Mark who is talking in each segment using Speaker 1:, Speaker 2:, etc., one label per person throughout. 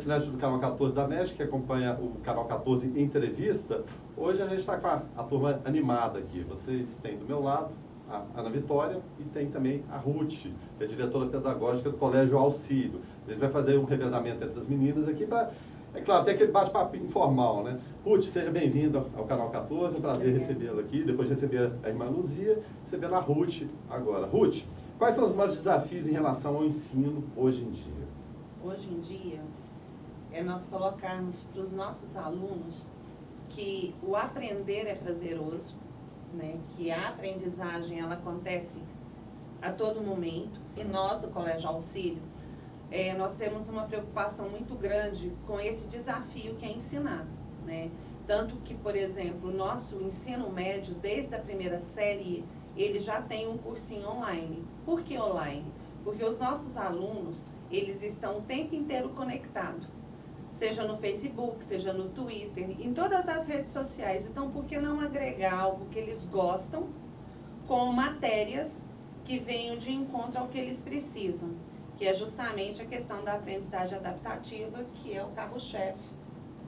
Speaker 1: assinantes do Canal 14 da MESC, que acompanha o Canal 14 em entrevista. Hoje a gente está com a turma animada aqui. Vocês têm do meu lado a Ana Vitória e tem também a Ruth, que é diretora pedagógica do Colégio Auxílio. A gente vai fazer um revezamento entre as meninas aqui para, é claro, tem aquele bate-papo informal, né? Ruth, seja bem-vinda ao Canal 14, é um prazer recebê-la aqui. Depois de receber a irmã Luzia, recebendo a Ruth agora. Ruth, quais são os maiores desafios em relação ao ensino hoje em dia?
Speaker 2: Hoje em dia, é nós colocarmos para os nossos alunos que o aprender é prazeroso, né? Que a aprendizagem ela acontece a todo momento. E nós, do Colégio Auxílio, nós temos uma preocupação muito grande com esse desafio que é ensinar, né? Tanto que, por exemplo, o nosso ensino médio, desde a primeira série, ele já tem um cursinho online. Por que online? Porque os nossos alunos, eles estão o tempo inteiro conectados, seja no Facebook, seja no Twitter, em todas as redes sociais. Então, por que não agregar algo que eles gostam com matérias que venham de encontro ao que eles precisam? Que é justamente a questão da aprendizagem adaptativa, que é o carro-chefe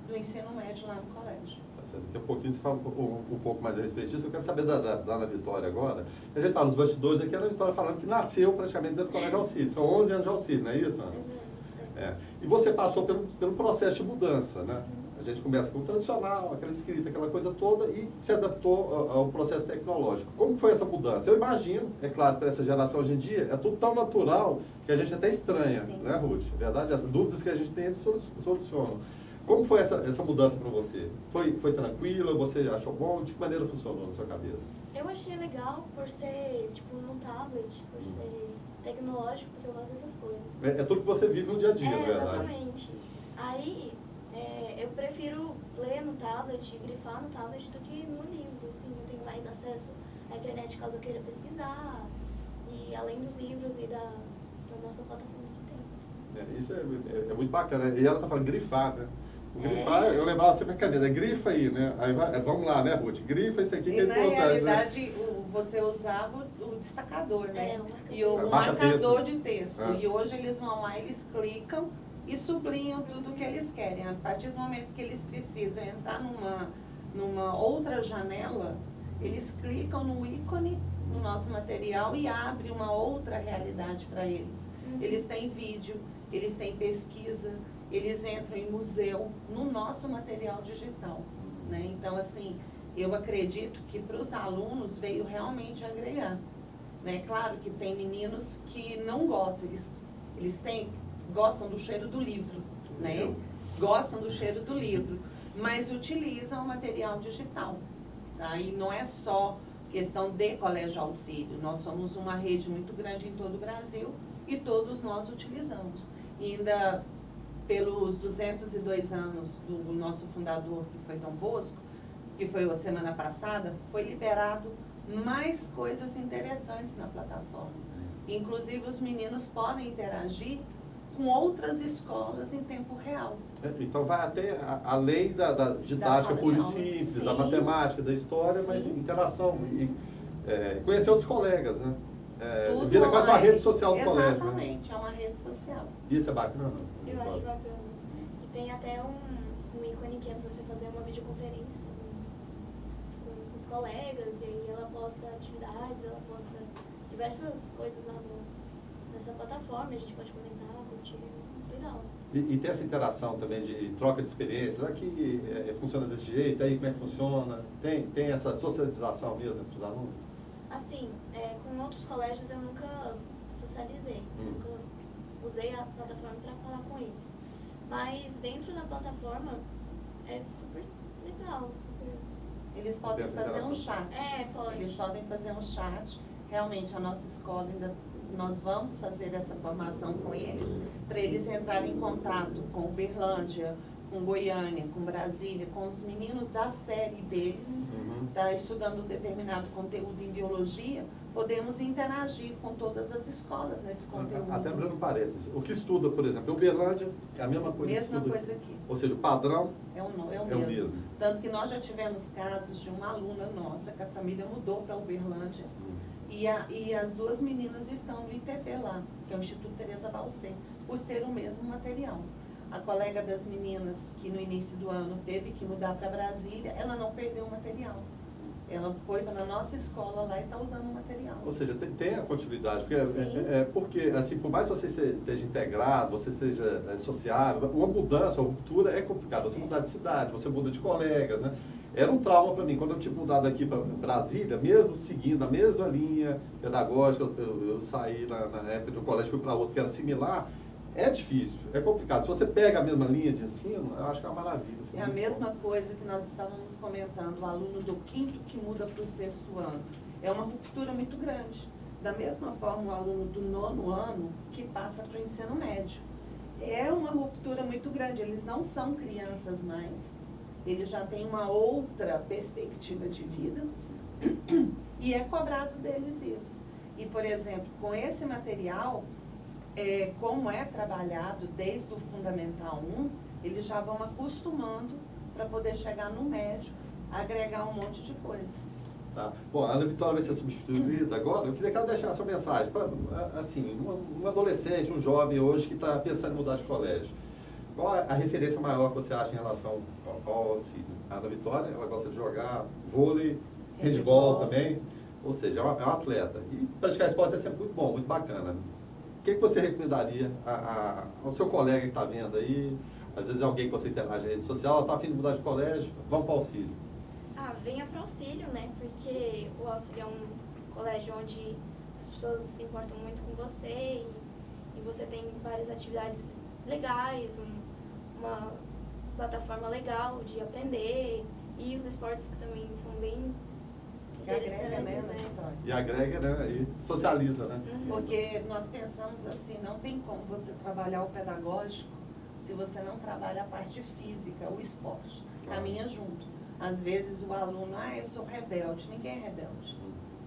Speaker 2: do ensino médio lá no colégio.
Speaker 1: Daqui a pouquinho você fala um pouco mais a respeito disso. Eu quero saber da Ana Vitória agora. A gente está nos bastidores aqui, a Ana Vitória falando que nasceu praticamente dentro do Colégio Auxílio. São 11 anos de auxílio, não é isso, Ana? E você passou pelo processo de mudança, né? A gente começa com o tradicional, aquela escrita, aquela coisa toda, e se adaptou ao processo tecnológico. Como foi essa mudança? Eu imagino, é claro, para essa geração hoje em dia, é tudo tão natural que a gente até estranha, sim, né, Ruth? É verdade, as dúvidas que a gente tem, eles solucionam. Como foi essa mudança para você? Foi tranquila? Você achou bom? De que maneira funcionou na sua cabeça?
Speaker 3: Eu achei legal por ser, tipo, num tablet, por ser tecnológico, porque eu gosto dessas coisas.
Speaker 1: É tudo que você vive no dia a dia, na verdade.
Speaker 3: Exatamente. Aí, eu prefiro ler no tablet, grifar no tablet do que no livro, assim, eu tenho mais acesso à internet caso eu queira pesquisar, e além dos livros e da nossa plataforma que tem.
Speaker 1: Isso é muito bacana. E ela está falando grifar, né? O grifar, eu lembrava sempre a caneta, grifa aí, né? Aí vamos lá, né, Ruth? Grifa isso aqui que é importante.
Speaker 2: E na realidade, você usava o destacador, né? E o marcador de texto. E hoje eles vão lá, eles clicam e sublinham tudo o que eles querem. A partir do momento que eles precisam entrar numa outra janela, eles clicam no ícone do nosso material e abre uma outra realidade para eles. Eles têm vídeo, eles têm pesquisa, eles entram em museu no nosso material digital, né? Então, assim, eu acredito que para os alunos veio realmente agregar, né? Claro que tem meninos que não gostam, eles gostam do cheiro do livro, né? Gostam do cheiro do livro, mas utilizam o material digital, tá? E não é só questão de Colégio Auxílio, nós somos uma rede muito grande em todo o Brasil e todos nós utilizamos. E ainda pelos 202 anos do nosso fundador, que foi Dom Bosco, que foi a semana passada, foi liberado mais coisas interessantes na plataforma. Inclusive, os meninos podem interagir com outras escolas em tempo real.
Speaker 1: Então, vai até além da didática pura e simples, sim, da matemática, da história, sim, mas interação e conhecer outros colegas, né? Vira quase uma rede social do colégio.
Speaker 2: Exatamente, é uma rede social.
Speaker 1: Isso é bacana?
Speaker 3: Eu acho bacana. E tem até um ícone que é para você fazer uma videoconferência com os colegas, e aí ela posta atividades, ela posta diversas coisas lá nessa plataforma, a gente pode comentar, curtir, legal.
Speaker 1: E tem essa interação também de troca de experiências, aqui funciona desse jeito, aí como é que funciona? Tem essa socialização mesmo entre os alunos?
Speaker 3: Assim, com outros colégios eu nunca socializei, nunca usei a plataforma para falar com eles. Mas dentro da plataforma é super legal, super...
Speaker 2: Eles podem fazer um chat.
Speaker 3: Pode.
Speaker 2: Eles podem fazer um chat. Realmente a nossa escola nós vamos fazer essa formação com eles, para eles entrarem em contato com Uberlândia, com Goiânia, com Brasília, com os meninos da série deles, tá estudando determinado conteúdo em biologia, podemos interagir com todas as escolas nesse conteúdo.
Speaker 1: Até abrindo parênteses, o que estuda, por exemplo, Uberlândia é a mesma coisa
Speaker 2: mesma que coisa aqui.
Speaker 1: Ou seja, o padrão
Speaker 2: é o mesmo. Tanto que nós já tivemos casos de uma aluna nossa, que a família mudou para Uberlândia, e as duas meninas estão no ITV lá, que é o Instituto Teresa Balcê, por ser o mesmo material. A colega das meninas, que no início do ano teve que mudar para Brasília, ela não perdeu o material. Ela foi para a nossa escola lá e está usando o material.
Speaker 1: Ou seja, tem a continuidade, porque assim, por mais que você esteja integrado, você seja sociável, uma mudança, uma ruptura é complicado. Você mudar de cidade, você muda de colegas, né? Era um trauma para mim, quando eu tive mudado aqui para Brasília, mesmo seguindo a mesma linha pedagógica, eu saí na época de um colégio, fui para outro que era similar, é difícil, é complicado. Se você pega a mesma linha de ensino, eu acho que é uma maravilha.
Speaker 2: É a mesma coisa que nós estávamos comentando, o aluno do 5º que muda para o 6º ano. É uma ruptura muito grande. Da mesma forma, o aluno do 9º ano que passa para o ensino médio. É uma ruptura muito grande, eles não são crianças mais. Eles já têm uma outra perspectiva de vida e é cobrado deles isso. E, por exemplo, com esse material, como é trabalhado desde o Fundamental 1, eles já vão acostumando para poder chegar no médio, agregar um monte de coisa.
Speaker 1: Tá. Bom, a Ana Vitória vai ser substituída agora. Eu queria que ela deixasse uma mensagem para, assim, um adolescente, um jovem hoje que está pensando em mudar de colégio. Qual a referência maior que você acha em relação ao auxílio? A Ana Vitória, ela gosta de jogar vôlei, handebol também, ou seja, é uma atleta. E praticar esporte é sempre muito bom, muito bacana. O que você recomendaria ao seu colega que está vendo aí? Às vezes é alguém que você interage na rede social, está a fim de mudar de colégio, vamos para o auxílio.
Speaker 3: Venha para o auxílio, né? Porque o auxílio é um colégio onde as pessoas se importam muito com você e você tem várias atividades legais, uma plataforma legal de aprender e os esportes que também são bem interessantes, né?
Speaker 1: E agrega, né? E socializa, né?
Speaker 2: Porque nós pensamos assim, não tem como você trabalhar o pedagógico se você não trabalha a parte física, o esporte. Caminha junto. Às vezes o aluno, eu sou rebelde. Ninguém é rebelde,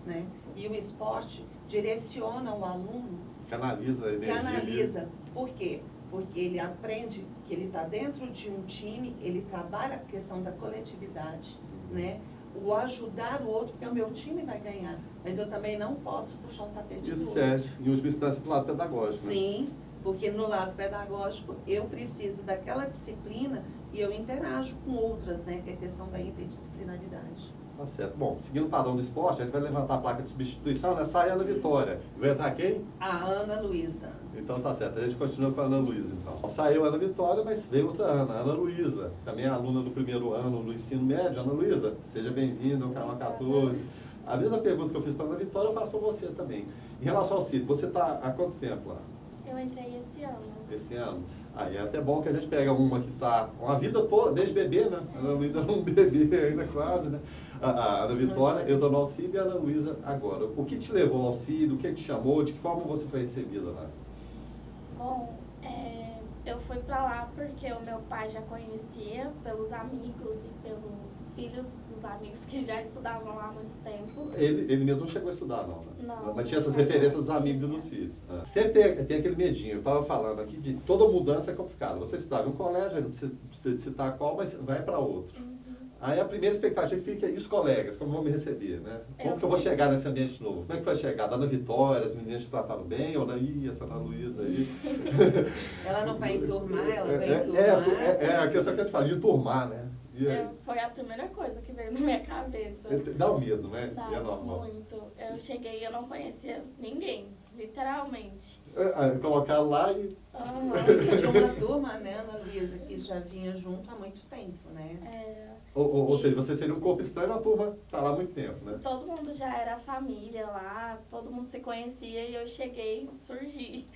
Speaker 2: né? E o esporte direciona o aluno.
Speaker 1: Canaliza a energia.
Speaker 2: Canaliza. Por quê? Porque ele aprende que ele está dentro de um time, ele trabalha a questão da coletividade, né? O ajudar o outro, porque o meu time vai ganhar. Mas eu também não posso puxar o tapete do outro.
Speaker 1: Isso serve, em última instância, para o lado pedagógico.
Speaker 2: Sim, né? Porque no lado pedagógico eu preciso daquela disciplina e eu interajo com outras, né? Que é a questão da interdisciplinaridade.
Speaker 1: Tá certo. Bom, seguindo o padrão do esporte, a gente vai levantar a placa de substituição, né? Sai a Ana Vitória. Vai entrar quem?
Speaker 2: A Ana Luísa.
Speaker 1: Então tá certo, a gente continua com a Ana Luísa, então. Saiu a Ana Vitória, mas veio outra Ana, a Ana Luísa, também é aluna do 1º ano do ensino médio. Ana Luísa, seja bem-vinda ao canal 14. A mesma pergunta que eu fiz para a Ana Vitória, eu faço para você também. Em relação ao CID, você está há quanto tempo lá?
Speaker 3: Eu entrei esse ano.
Speaker 1: Esse ano? Aí é até bom que a gente pega uma que está uma vida toda, desde bebê, né? A Ana Luísa era um bebê ainda quase, né? A Ana Vitória, eu estou no auxílio e a Ana Luísa agora. O que te levou ao auxílio? O que te chamou? De que forma você foi recebida lá?
Speaker 3: Bom, eu fui pra lá porque o meu pai já conhecia pelos amigos e pelos filhos dos amigos que já estudavam lá há muito tempo.
Speaker 1: Ele mesmo não chegou a estudar, não, né?
Speaker 3: Não.
Speaker 1: Mas tinha essas referências dos amigos e dos filhos. Né? Sempre tem aquele medinho. Eu estava falando aqui de toda mudança é complicada. Você estudava em um colégio, não precisa citar qual, mas vai para outro. Aí a primeira expectativa fica, e os colegas, como vão me receber, né? Como que eu vou chegar nesse ambiente novo? Como é que vai chegar? Da Ana Vitória, as meninas te trataram bem? Ou essa Ana Luísa aí?
Speaker 2: Ela não vai enturmar, ela vai enturmar.
Speaker 1: A questão que eu te falo, de enturmar, né?
Speaker 3: Foi a primeira coisa que veio na minha cabeça.
Speaker 1: Dá um medo, né?
Speaker 3: Dá
Speaker 1: é normal.
Speaker 3: muito. Eu cheguei e eu não conhecia ninguém, literalmente.
Speaker 1: Colocar lá e...
Speaker 2: De uma turma, né, Ana Luísa, que já vinha junto há muito tempo, né?
Speaker 1: Ou seja, você seria um corpo estranho, a turma está lá há muito tempo, né?
Speaker 3: Todo mundo já era família lá, todo mundo se conhecia e eu cheguei, surgi.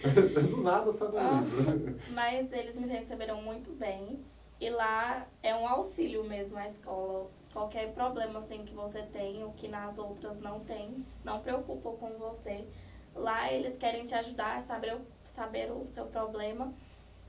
Speaker 1: Do nada tá no
Speaker 3: Mas eles me receberam muito bem. E lá é um auxílio mesmo a escola. Qualquer problema assim que você tem, o que nas outras não tem, não preocupa com você. Lá eles querem te ajudar a saber o seu problema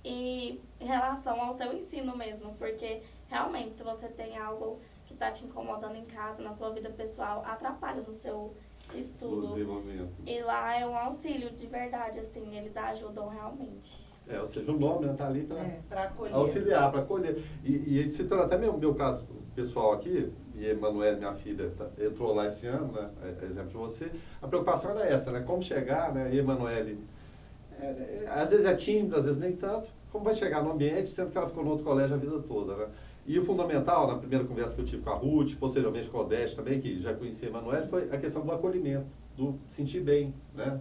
Speaker 3: e em relação ao seu ensino mesmo, porque realmente se você tem algo que está te incomodando em casa, na sua vida pessoal, atrapalha no seu estudo.
Speaker 1: Desenvolvimento.
Speaker 3: E lá é um auxílio de verdade, assim, eles ajudam realmente.
Speaker 1: Ou seja, o nome está ali
Speaker 2: para
Speaker 1: auxiliar, para acolher. E citando até meu caso pessoal aqui, e Emanuele, minha filha, entrou lá esse ano, né, exemplo de você, a preocupação era essa, né, como chegar, né, e Emanuele, às vezes é tímida, às vezes nem tanto, como vai chegar no ambiente, sendo que ela ficou no outro colégio a vida toda, né? E o fundamental, na primeira conversa que eu tive com a Ruth, posteriormente com a Odete também, que já conhecia a Emanuele, foi a questão do acolhimento, do sentir bem, né?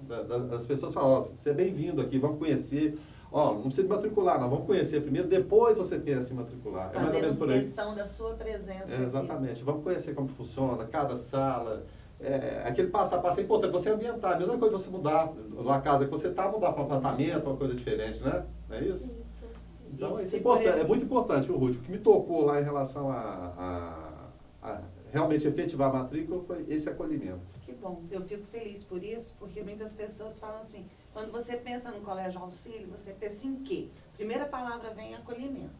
Speaker 1: Das pessoas falam, ó, você é bem-vindo aqui, vamos conhecer. Ó, não precisa matricular, não, vamos conhecer primeiro, depois você pensa em matricular. É mais ou menos por aí.
Speaker 2: Questão da sua presença.
Speaker 1: Exatamente. Aqui. Vamos conhecer como funciona, cada sala. Aquele passo a passo é importante, você ambientar. A mesma coisa você mudar uma casa que você está, mudar para um apartamento, uma coisa diferente, né? Não é isso?
Speaker 3: Isso.
Speaker 1: Então, isso é importante, é muito importante, o Ruth. O que me tocou lá em relação a realmente efetivar a matrícula foi esse acolhimento.
Speaker 2: Que bom, eu fico feliz por isso, porque muitas pessoas falam assim, quando você pensa no colégio auxílio, você pensa em quê? Primeira palavra vem acolhimento.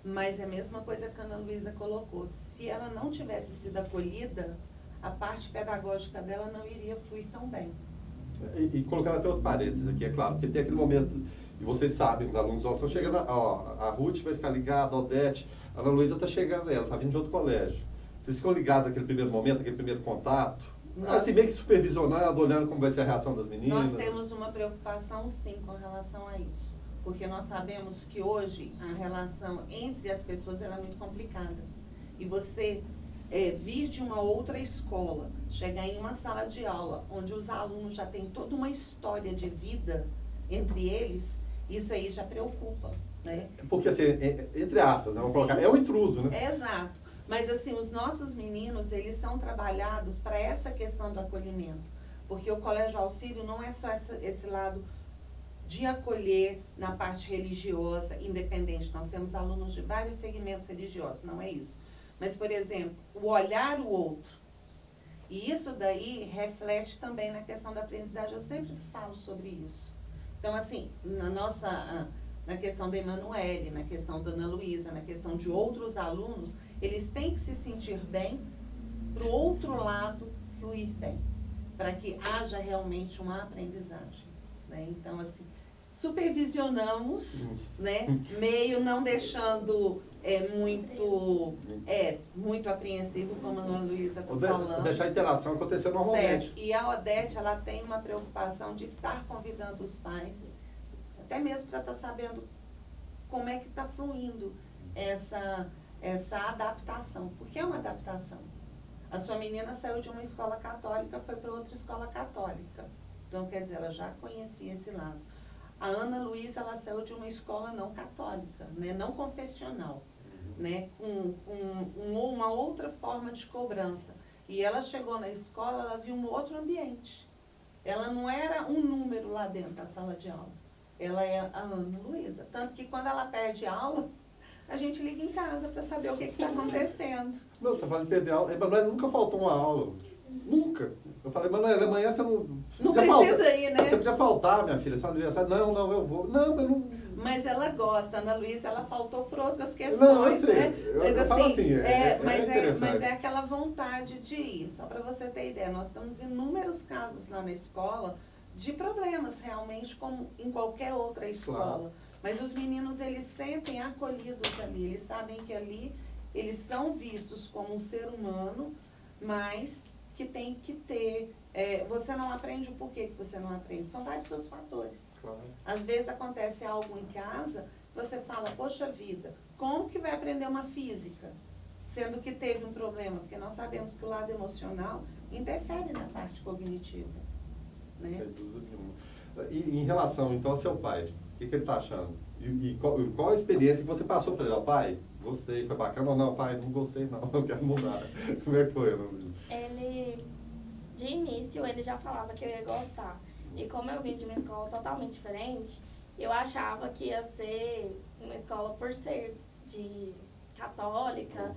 Speaker 2: Mas é a mesma coisa que a Ana Luísa colocou. Se ela não tivesse sido acolhida, a parte pedagógica dela não iria fluir tão bem.
Speaker 1: E colocando até outro parênteses aqui, é claro, porque tem aquele momento, e vocês sabem, os alunos estão chegando, ó, a Ruth vai ficar ligada, a Odete, a Ana Luísa está chegando, ela está vindo de outro colégio. Vocês ficam ligados naquele primeiro momento, aquele primeiro contato, assim, meio que supervisionando, olhando como vai ser a reação das meninas.
Speaker 2: Nós temos uma preocupação, sim, com relação a isso. Porque nós sabemos que hoje a relação entre as pessoas ela é muito complicada. E você vir de uma outra escola, chegar em uma sala de aula, onde os alunos já têm toda uma história de vida entre eles, isso aí já preocupa, né?
Speaker 1: Porque, assim, entre aspas, né, vamos colocar, é um intruso, né?
Speaker 2: Exato. Mas, assim, os nossos meninos, eles são trabalhados para essa questão do acolhimento. Porque o Colégio Auxílio não é só esse lado de acolher na parte religiosa, independente. Nós temos alunos de vários segmentos religiosos, não é isso. Mas, por exemplo, o olhar o outro. E isso daí reflete também na questão da aprendizagem. Eu sempre falo sobre isso. Então, assim, na questão da Emanuele, na questão da Ana Luísa, na questão de outros alunos, eles têm que se sentir bem para o outro lado fluir bem, para que haja realmente uma aprendizagem, né? Então, assim, supervisionamos, né? Meio não deixando muito apreensivo, como a Ana Luísa está falando.
Speaker 1: Deixar a interação acontecer normalmente.
Speaker 2: Certo. E a Odete, ela tem uma preocupação de estar convidando os pais, até mesmo para estar sabendo como é que está fluindo essa adaptação, porque é uma adaptação. A sua menina saiu de uma escola católica, foi para outra escola católica. Então, quer dizer, ela já conhecia esse lado. A Ana Luísa, ela saiu de uma escola não católica, né, não confessional, né, com uma outra forma de cobrança. E ela chegou na escola, ela viu um outro ambiente. Ela não era um número lá dentro da sala de aula. Ela é a Ana Luísa. Tanto que quando ela perde aula, a gente liga em casa para saber o que está acontecendo.
Speaker 1: Não, você fala de perder aula. Emanuele nunca faltou uma aula. Nunca. Eu falei, Emanuele, amanhã você não...
Speaker 2: Não precisa ir, né?
Speaker 1: Você podia faltar, minha filha, seu aniversário. Não, eu vou. Não, eu não...
Speaker 2: Mas ela gosta. A Ana Luísa, ela faltou por outras questões,
Speaker 1: não, eu sei.
Speaker 2: né? Mas
Speaker 1: eu falo assim,
Speaker 2: mas é aquela vontade de ir. Só para você ter ideia, nós temos inúmeros casos lá na escola de problemas, realmente, como em qualquer outra escola. Claro. Mas os meninos, eles sentem acolhidos ali. Eles sabem que ali eles são vistos como um ser humano, mas que tem que ter... você não aprende o porquê que você não aprende. São vários seus fatores. Claro. Às vezes acontece algo em casa, você fala, poxa vida, como que vai aprender uma física? Sendo que teve um problema. Porque nós sabemos que o lado emocional interfere na parte cognitiva. Né?
Speaker 1: Sem dúvida nenhuma. E em relação, então, ao seu pai, o que ele está achando? E qual a experiência que você passou para ele? Pai, gostei, foi bacana ou não? Pai, não gostei não, eu quero mudar. Como é que foi, Ana Luísa?
Speaker 3: Ele, de início, ele já falava que eu ia gostar. E como eu vim de uma escola totalmente diferente, eu achava que ia ser uma escola por ser de católica.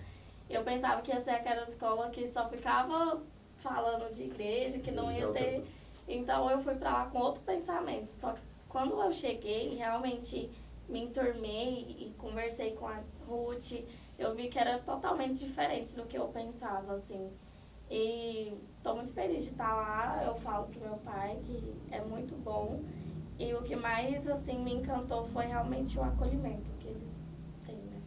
Speaker 3: Eu pensava que ia ser aquela escola que só ficava falando de igreja, que não ia ter... Então eu fui pra lá com outro pensamento. Só que quando eu cheguei, realmente me enturmei e conversei com a Ruth, eu vi que era totalmente diferente do que eu pensava, assim. E estou muito feliz de estar lá. Eu falo pro meu pai que é muito bom. E o que mais, assim, me encantou foi realmente o acolhimento que eles têm, né?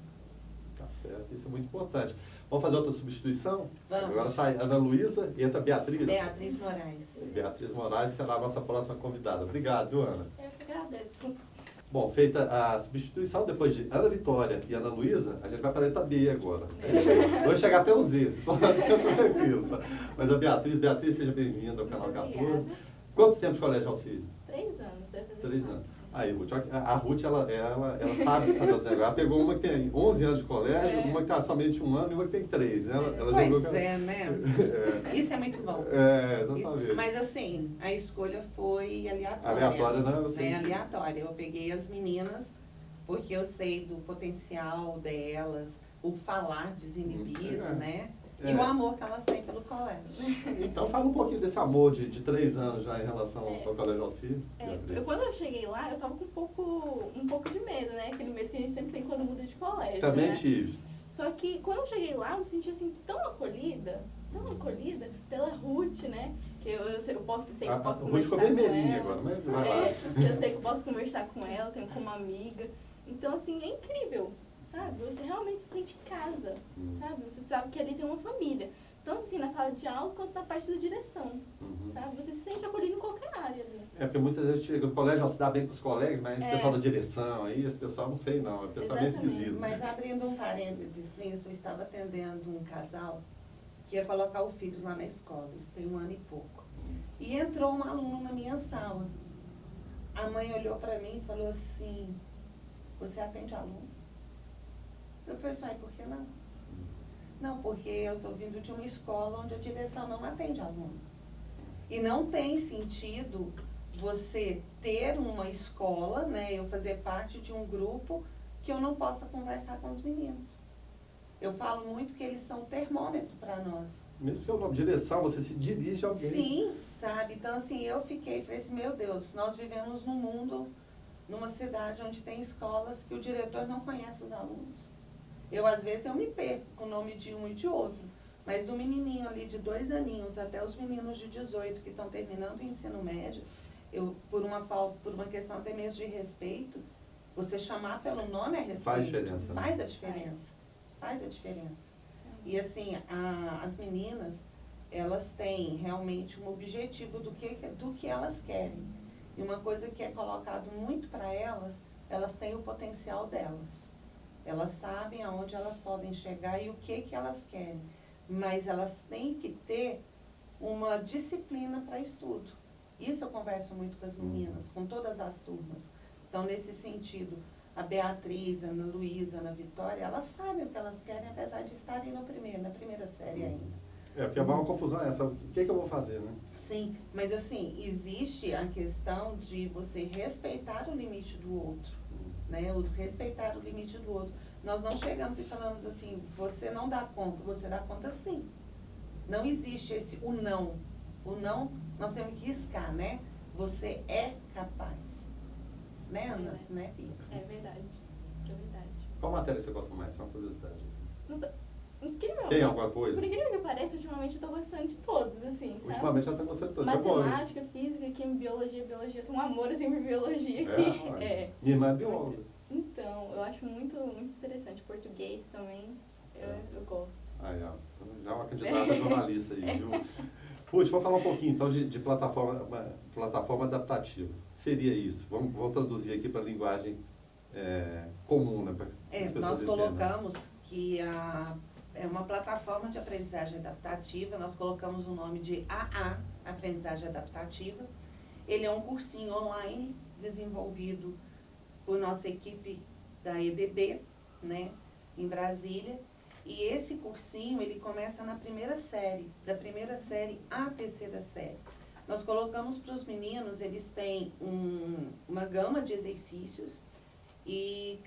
Speaker 1: Tá certo, isso é muito importante. Vamos fazer outra substituição?
Speaker 2: Vamos.
Speaker 1: Agora sai Ana Luísa e entra Beatriz.
Speaker 2: Beatriz Moraes.
Speaker 1: Beatriz Moraes será a nossa próxima convidada. Obrigado, viu, Ana?
Speaker 3: Eu que agradeço.
Speaker 1: Bom, feita a substituição, depois de Ana Vitória e Ana Luísa, a gente vai para a letra B agora. Vou chegar até o Z, vocês podem ficar tranquilo, tá? Mas a Beatriz, seja bem-vinda ao canal 14. Quanto tempo de colégio auxílio?
Speaker 3: 3 anos.
Speaker 1: 3 anos. Aí, Ruth, a Ruth, ela sabe fazer as negócios. Ela pegou uma que tem 11 anos de colégio, uma que tem somente 1 ano e uma que tem 3. Ela
Speaker 2: pois
Speaker 1: jogou
Speaker 2: né? Isso é muito bom.
Speaker 1: Exatamente.
Speaker 2: Mas assim, a escolha foi aleatória.
Speaker 1: Aleatória, né?
Speaker 2: Né? Aleatória. Eu peguei as meninas porque eu sei do potencial delas, o falar desinibido, né? E o amor que elas têm pelo colégio.
Speaker 1: Então fala um pouquinho desse amor de 3 anos já em relação ao colégio auxílio.
Speaker 4: Quando eu cheguei lá, eu tava com um pouco de medo, né? Aquele medo que a gente sempre tem quando muda de colégio.
Speaker 1: Também
Speaker 4: né?
Speaker 1: tive.
Speaker 4: Só que quando eu cheguei lá, eu me senti assim tão acolhida pela Ruth, né? Que eu posso sei que eu posso conversar com ela.
Speaker 1: Agora, mas vai lá.
Speaker 4: Eu sei que eu posso conversar com ela, tenho como amiga. Então, assim, é incrível. Sabe? Você realmente se sente em casa, sabe? Você sabe que ali tem uma família. Tanto assim na sala de aula quanto na parte da direção, sabe? Você se sente acolhido em qualquer área ali.
Speaker 1: Porque muitas vezes chega no colégio, se dá bem com os colegas, mas esse pessoal da direção aí, esse pessoal não sei não, esse pessoal é meio esquisito.
Speaker 2: Mas abrindo um parênteses nisso, eu estava atendendo um casal que ia colocar o filho lá na escola, eles têm 1 ano e pouco. E entrou um aluno na minha sala. A mãe olhou para mim e falou assim, você atende aluno? Eu falei assim, por que não? Não, porque eu estou vindo de uma escola onde a direção não atende aluno. E não tem sentido você ter uma escola, né, eu fazer parte de um grupo que eu não possa conversar com os meninos. Eu falo muito que eles são termômetro para nós.
Speaker 1: Mesmo que o nome direção, você se dirige a alguém.
Speaker 2: Sim, sabe? Então, assim, eu falei assim, meu Deus, nós vivemos num mundo, numa cidade onde tem escolas que o diretor não conhece os alunos. Às vezes, eu me perco com o nome de um e de outro. Mas do menininho ali de 2 aninhos até os meninos de 18 que estão terminando o ensino médio, por uma questão até mesmo de respeito, você chamar pelo nome é respeito.
Speaker 1: Faz diferença. Né?
Speaker 2: Faz a diferença. Faz a diferença. E assim, as meninas, elas têm realmente um objetivo do que elas querem. E uma coisa que é colocado muito para elas têm o potencial delas. Elas sabem aonde elas podem chegar e o que elas querem. Mas elas têm que ter uma disciplina para estudo. Isso eu converso muito com as meninas, com todas as turmas. Então, nesse sentido, a Beatriz, a Ana Luísa, a Ana Vitória, elas sabem o que elas querem, apesar de estarem na primeira série ainda.
Speaker 1: Porque uma confusão é essa, o que eu vou fazer, né?
Speaker 2: Sim, mas assim, existe a questão de você respeitar o limite do outro. Né, respeitar o limite do outro. Nós não chegamos e falamos assim, você não dá conta, você dá conta sim. Não existe o não. O não, nós temos que riscar, né? Você é capaz. Né, Ana? Né, Pia?
Speaker 4: É verdade. É verdade.
Speaker 1: Qual matéria você gosta mais? Só uma curiosidade.
Speaker 4: Nossa, incrível.
Speaker 1: Tem alguma coisa?
Speaker 4: Por incrível que pareça, ultimamente eu tô gostando de todos, assim, sabe?
Speaker 1: Ultimamente eu tô gostando de todos.
Speaker 4: Matemática, física, química, biologia. Eu tenho um amor, assim, por biologia aqui.
Speaker 1: Minha irmã é bióloga.
Speaker 4: Então, eu acho muito, muito interessante. Português também, eu gosto.
Speaker 1: Já é uma candidata jornalista aí, viu? Ruth, vou falar um pouquinho então de plataforma adaptativa. Seria isso? Vou traduzir aqui para a linguagem comum, né?
Speaker 2: Nós colocamos que é uma plataforma de aprendizagem adaptativa, nós colocamos o nome de AA, Aprendizagem Adaptativa. Ele é um cursinho online desenvolvido por nossa equipe da EDB, né, em Brasília. E esse cursinho, ele começa na primeira série, da primeira série à terceira série. Nós colocamos para os meninos, eles têm uma gama de exercícios e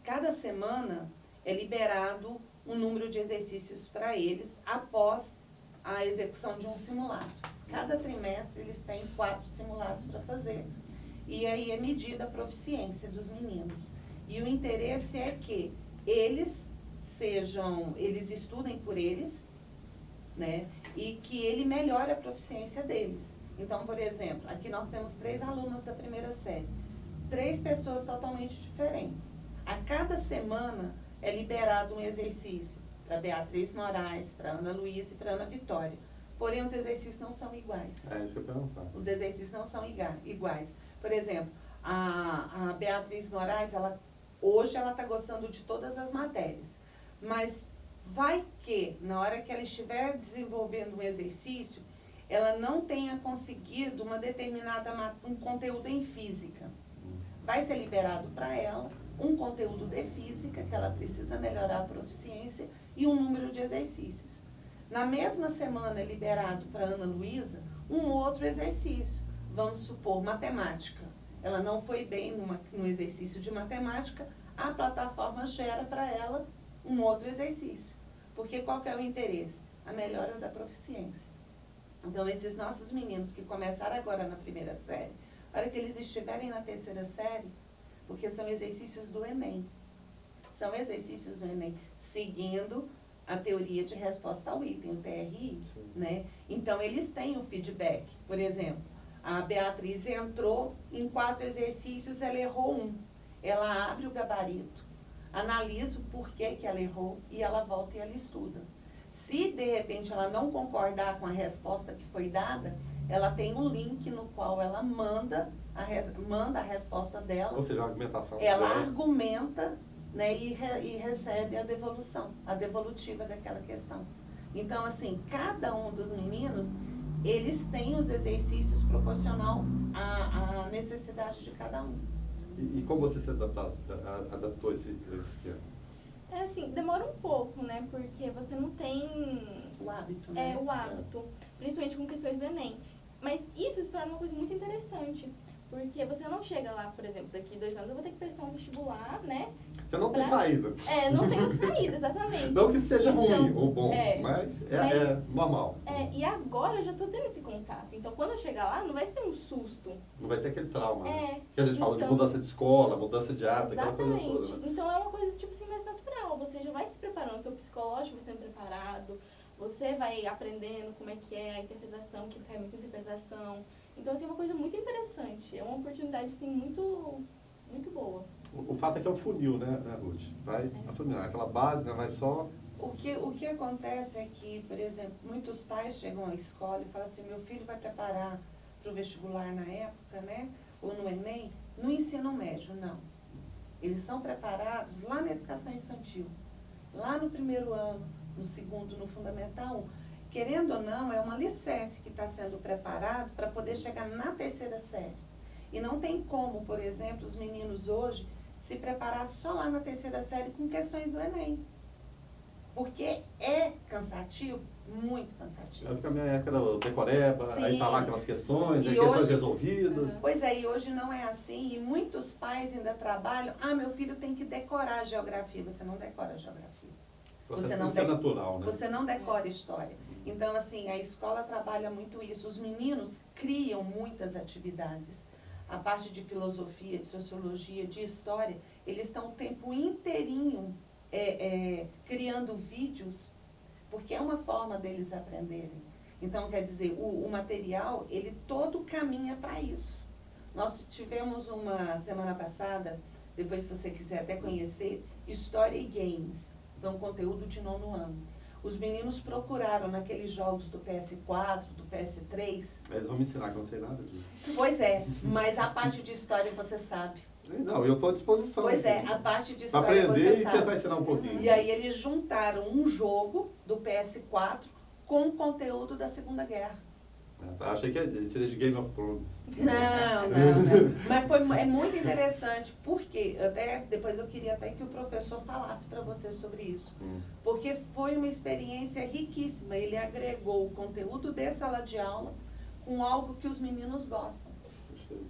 Speaker 2: cada semana é liberado um número de exercícios para eles após a execução de um simulado. Cada trimestre eles têm 4 simulados para fazer. E aí é medida a proficiência dos meninos. E o interesse é que eles estudem por eles, né? E que ele melhore a proficiência deles. Então, por exemplo, aqui nós temos 3 alunas da primeira série. 3 pessoas totalmente diferentes. A cada semana é liberado um exercício para Beatriz Moraes, para Ana Luísa e para Ana Vitória. Porém, os exercícios não são iguais.
Speaker 1: É isso que eu perguntar.
Speaker 2: Os exercícios não são iguais. Por exemplo, A Beatriz Moraes, hoje ela está gostando de todas as matérias, mas vai que, na hora que ela estiver desenvolvendo um exercício, ela não tenha conseguido um conteúdo em física. Vai ser liberado para ela um conteúdo de física, que ela precisa melhorar a proficiência, e um número de exercícios. Na mesma semana é liberado para Ana Luísa um outro exercício. Vamos supor, matemática. Ela não foi bem no exercício de matemática, a plataforma gera para ela um outro exercício. Porque qual que é o interesse? A melhora da proficiência. Então, esses nossos meninos que começaram agora na primeira série, na hora que eles estiverem na terceira série, porque são exercícios do Enem. São exercícios do Enem, seguindo a teoria de resposta ao item, o TRI, né? Então, eles têm o feedback. Por exemplo, a Beatriz entrou em 4 exercícios, ela errou 1. Ela abre o gabarito, analisa o porquê que ela errou e ela volta e ela estuda. Se, de repente, ela não concordar com a resposta que foi dada, ela tem um link no qual ela manda a resposta dela.
Speaker 1: Ou seja, a argumentação.
Speaker 2: Ela argumenta, né, e recebe a devolução, a devolutiva daquela questão. Então, assim, cada um dos meninos, eles têm os exercícios proporcional à necessidade de cada um.
Speaker 1: E como você se adaptou esse esquema?
Speaker 4: É assim, demora um pouco, né? Porque você não tem...
Speaker 2: O hábito, né?
Speaker 4: O hábito, principalmente com questões do Enem. Mas isso se torna uma coisa muito interessante. Porque você não chega lá, por exemplo, daqui 2 anos eu vou ter que prestar um vestibular, né?
Speaker 1: Você não tem saída.
Speaker 4: Não tenho saída, exatamente.
Speaker 1: Não que seja
Speaker 4: então,
Speaker 1: ruim ou bom, mas é normal.
Speaker 4: E agora eu já estou tendo esse contato. Então, quando eu chegar lá, não vai ser um susto.
Speaker 1: Não vai ter aquele trauma, né? Que a gente
Speaker 4: então,
Speaker 1: fala de mudança de escola, mudança de hábito, aquela coisa toda, né?
Speaker 4: Então, é uma coisa, tipo assim, mais natural. Você já vai se preparando, seu psicológico vai sendo preparado, você vai aprendendo como é que é a interpretação, que cai muita interpretação. Então, assim, é uma coisa muito interessante. É uma oportunidade, assim, muito, muito boa.
Speaker 1: O fato é que é um funil, né, Ruth? Vai afunilar. Aquela base, né, vai só...
Speaker 2: O que acontece é que, por exemplo, muitos pais chegam à escola e falam assim, meu filho vai preparar para o vestibular na época, né? Ou no Enem, no ensino médio, não. Eles são preparados lá na educação infantil, lá no 1º ano, no 2º, no Fundamental 1. Querendo ou não, é uma alicerce que está sendo preparado para poder chegar na 3ª série. E não tem como, por exemplo, os meninos hoje se preparar só lá na 3ª série com questões do Enem. Porque é cansativo, muito cansativo.
Speaker 1: Porque a minha época era o decoreba,
Speaker 2: Sim.
Speaker 1: aí tá lá aquelas questões, aí
Speaker 2: hoje,
Speaker 1: questões resolvidas.
Speaker 2: Pois é, e hoje não é assim, e muitos pais ainda trabalham, meu filho tem que decorar a geografia. Você não decora a geografia.
Speaker 1: Isso é natural, né?
Speaker 2: Você não decora história. Então, assim, a escola trabalha muito isso. Os meninos criam muitas atividades. A parte de filosofia, de sociologia, de história, eles estão o tempo inteirinho criando vídeos, porque é uma forma deles aprenderem. Então, quer dizer, o material, ele todo caminha para isso. Nós tivemos uma semana passada, depois se você quiser até conhecer, História e Games. Então, conteúdo de 9º ano. Os meninos procuraram naqueles jogos do PS4, do PS3.
Speaker 1: Eles vão me ensinar, que eu não sei nada disso.
Speaker 2: Pois é, mas a parte de história você sabe.
Speaker 1: Não, eu estou à disposição.
Speaker 2: Pois
Speaker 1: assim,
Speaker 2: a parte de história
Speaker 1: aprender
Speaker 2: você
Speaker 1: e
Speaker 2: sabe.
Speaker 1: tentar ensinar um pouquinho.
Speaker 2: E aí eles juntaram um jogo do PS4 com o conteúdo da Segunda Guerra.
Speaker 1: Achei que seria de Game of Thrones.
Speaker 2: Não. Mas é muito interessante, porque depois eu queria até que o professor falasse para você sobre isso. Porque foi uma experiência riquíssima. Ele agregou o conteúdo de sala de aula com algo que os meninos gostam,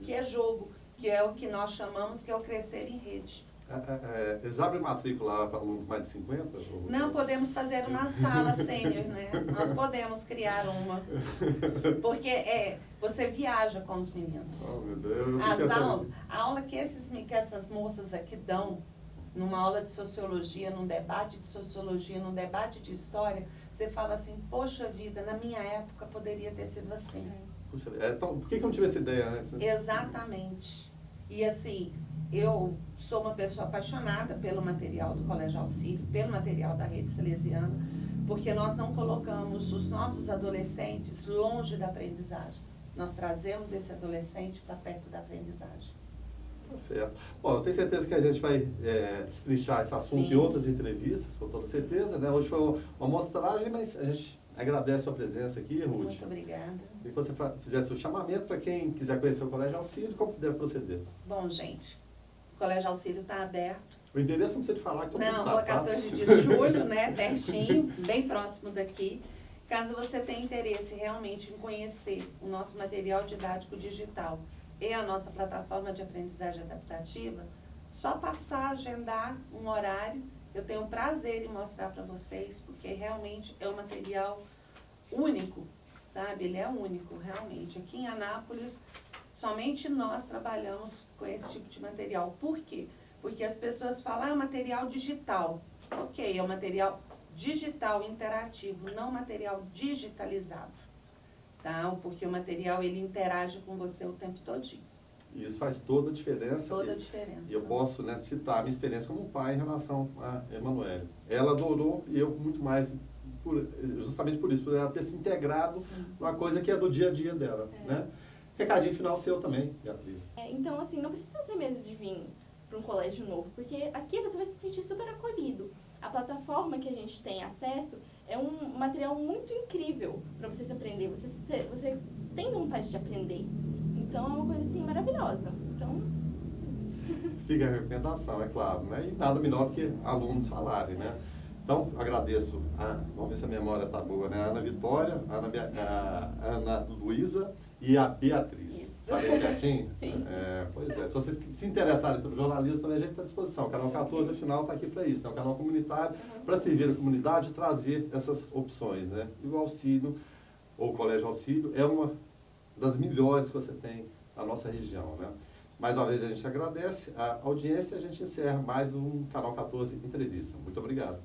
Speaker 2: que é jogo, que é o que nós chamamos que é o crescer em rede.
Speaker 1: Eles abrem matrícula para alunos mais de 50?
Speaker 2: Não podemos fazer uma sala sênior, né? Nós podemos criar uma. Porque você viaja com os meninos.
Speaker 1: Oh, meu Deus.
Speaker 2: A aula que essas moças aqui dão, numa aula de sociologia, num debate de sociologia, num debate de história, você fala assim, poxa vida, na minha época poderia ter sido assim.
Speaker 1: Puxa, então, por que eu não tive essa ideia antes? Né?
Speaker 2: Exatamente. E assim, eu sou uma pessoa apaixonada pelo material do Colégio Auxílio, pelo material da Rede Salesiana, porque nós não colocamos os nossos adolescentes longe da aprendizagem. Nós trazemos esse adolescente para perto da aprendizagem.
Speaker 1: Tá certo. Bom, eu tenho certeza que a gente vai destrinchar esse assunto
Speaker 2: Sim.
Speaker 1: em outras entrevistas, com toda certeza, né? Hoje foi uma amostragem, mas a gente agradece a sua presença aqui, Ruth.
Speaker 2: Muito obrigada.
Speaker 1: E que você fizesse o chamamento para quem quiser conhecer o Colégio Auxílio, como que deve proceder?
Speaker 2: Bom, gente, o Colégio Auxílio está aberto.
Speaker 1: O endereço não precisa te falar, que todo mundo
Speaker 2: Não,
Speaker 1: sabe,
Speaker 2: rua
Speaker 1: tá?
Speaker 2: 14 de julho, né, pertinho, bem próximo daqui. Caso você tenha interesse realmente em conhecer o nosso material didático digital e a nossa plataforma de aprendizagem adaptativa, só passar, agendar um horário. Eu tenho prazer em mostrar para vocês, porque realmente é um material único, sabe? Ele é único, realmente. Aqui em Anápolis, somente nós trabalhamos com esse tipo de material. Por quê? Porque as pessoas falam, é material digital. Ok, é um material digital interativo, não material digitalizado. Tá? Porque o material, ele interage com você o tempo todinho.
Speaker 1: E isso faz toda a diferença.
Speaker 2: Toda a diferença.
Speaker 1: E eu posso, né, citar a minha experiência como pai em relação a Emanuele. Ela adorou e eu muito mais, justamente por isso, por ela ter se integrado numa coisa que é do dia a dia dela. Né? Recadinho final seu também, Beatriz.
Speaker 4: Então, assim, não precisa ter medo de vir para um colégio novo, porque aqui você vai se sentir super acolhido. A plataforma que a gente tem acesso é um material muito incrível para você se aprender. Você tem vontade de aprender. Então, é uma coisa, assim, maravilhosa. Então...
Speaker 1: Fica a recomendação, é claro, né? E nada melhor do que alunos falarem, né? Então, agradeço vamos ver se a memória está boa, né? A Ana Vitória, a Ana Luísa e a Beatriz. Falei certinho?
Speaker 4: Sim.
Speaker 1: Pois é. Se vocês se interessarem pelo jornalismo, também a gente está à disposição. O Canal 14, afinal, está aqui para isso, né? O canal comunitário, para servir a comunidade e trazer essas opções, né? E o auxílio, ou o Colégio Auxílio, é uma das melhores que você tem na nossa região, né? Mais uma vez a gente agradece a audiência e a gente encerra mais um Canal 14 Entrevista. Muito obrigado.